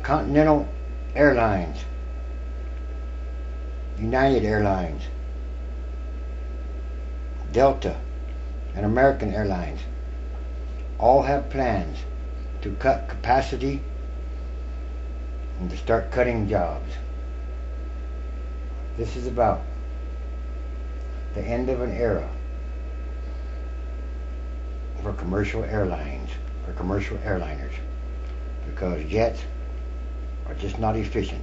Continental Airlines, United Airlines, Delta, and American Airlines all have plans to cut capacity and to start cutting jobs. This is about the end of an era for commercial airlines, for commercial airliners, because jets are just not efficient.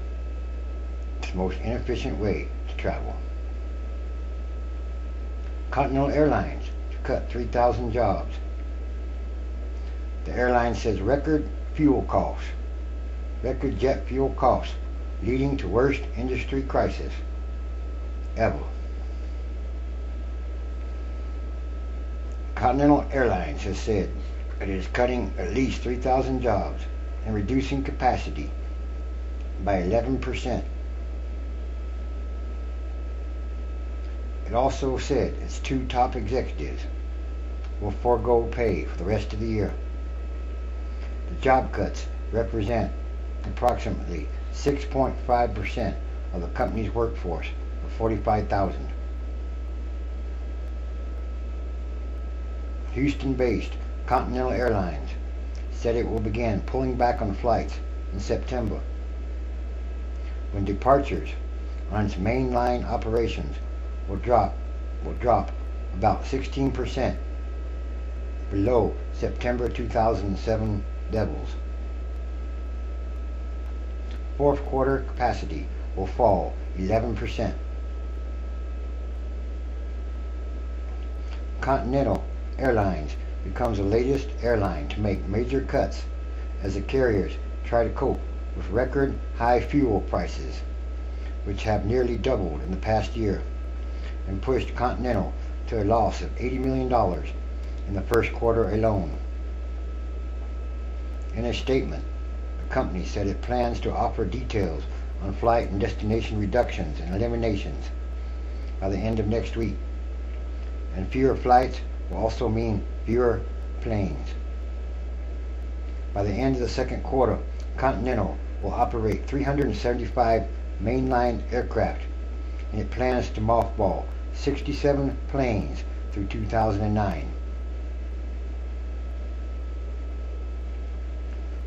It's the most inefficient way to travel. Continental Airlines to cut 3,000 jobs. The airline says record fuel costs, record jet fuel costs, leading to worst industry crisis ever. Continental Airlines has said it is cutting at least 3,000 jobs and reducing capacity by 11%. It also said its two top executives will forego pay for the rest of the year. The job cuts represent approximately 6.5% of the company's workforce of 45,000. Houston-based Continental Airlines said it will begin pulling back on flights in September, when departures on its mainline operations will drop about 16% below September 2007 levels. Fourth quarter capacity will fall 11%. Continental Airlines becomes the latest airline to make major cuts as the carriers try to cope with record high fuel prices, which have nearly doubled in the past year and pushed Continental to a loss of $80 million in the first quarter alone. In a statement, the company said it plans to offer details on flight and destination reductions and eliminations by the end of next week, and fewer flights will also mean fewer planes. By the end of the second quarter, Continental will operate 375 mainline aircraft, and it plans to mothball 67 planes through 2009.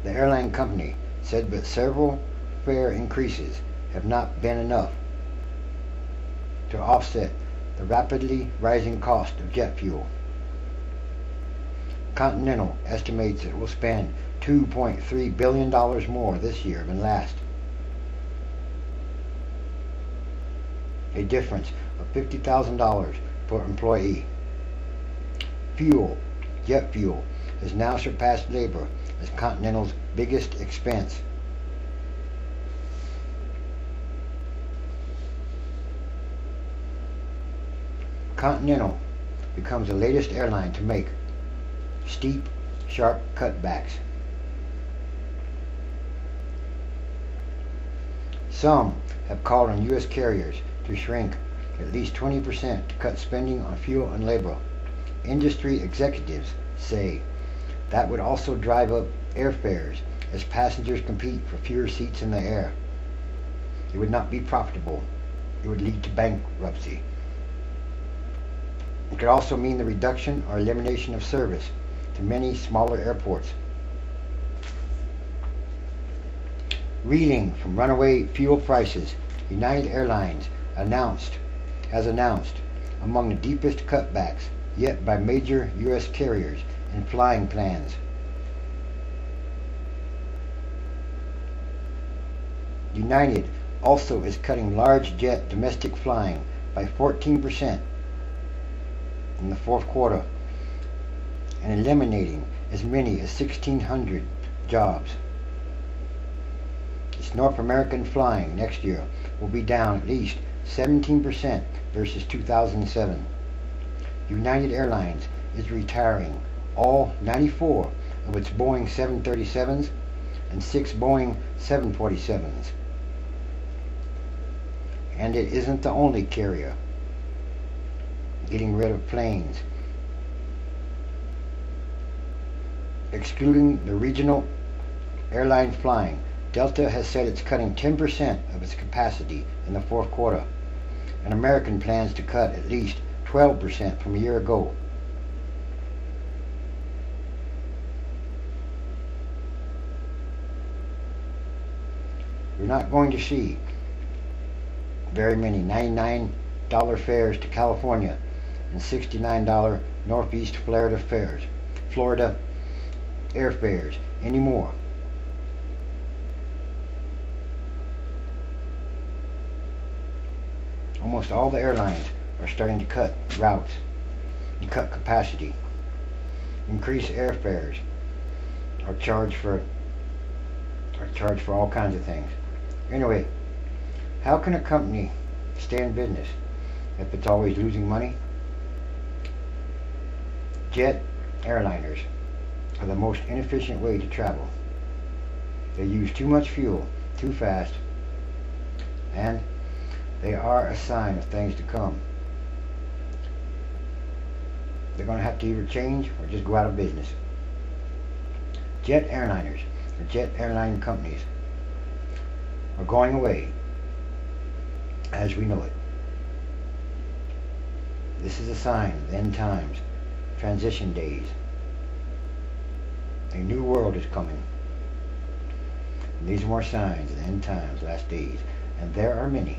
The airline company said that several fare increases have not been enough to offset the rapidly rising cost of jet fuel. Continental estimates it will spend $2.3 billion more this year than last, a difference of $50,000 per employee. Jet fuel, has now surpassed labor as Continental's biggest expense. Continental becomes the latest airline to make steep, sharp cutbacks. Some have called on U.S. carriers to shrink at least 20% to cut spending on fuel and labor. Industry executives say that would also drive up airfares as passengers compete for fewer seats in the air. It would not be profitable. It would lead to bankruptcy. It could also mean the reduction or elimination of service to many smaller airports. Reeling from runaway fuel prices, United Airlines has announced among the deepest cutbacks yet by major U.S. carriers in flying plans. United also is cutting large jet domestic flying by 14% in the fourth quarter and eliminating as many as 1,600 jobs. Its North American flying next year will be down at least 17% versus 2007. United Airlines is retiring all 94 of its Boeing 737s and 6 Boeing 747s. And it isn't the only carrier getting rid of planes. Excluding the regional airline flying, Delta has said it's cutting 10% of its capacity in the fourth quarter, and American plans to cut at least 12% from a year ago. We're not going to see very many $99 fares to California and $69 Northeast Florida airfares anymore. Almost all the airlines are starting to cut routes and cut capacity, increase airfares, or charge for all kinds of things. Anyway, how can a company stay in business if it's always losing money? Jet-Airliners are the most inefficient way to travel. They use too much fuel too fast, and they are a sign of things to come. They're going to have to either change or just go out of business. Jet-Airliners, or jet airline companies, are going away as we know it. This is a sign of the end times, transition days. A new world is coming. And these are more signs of the end times, last days, and there are many.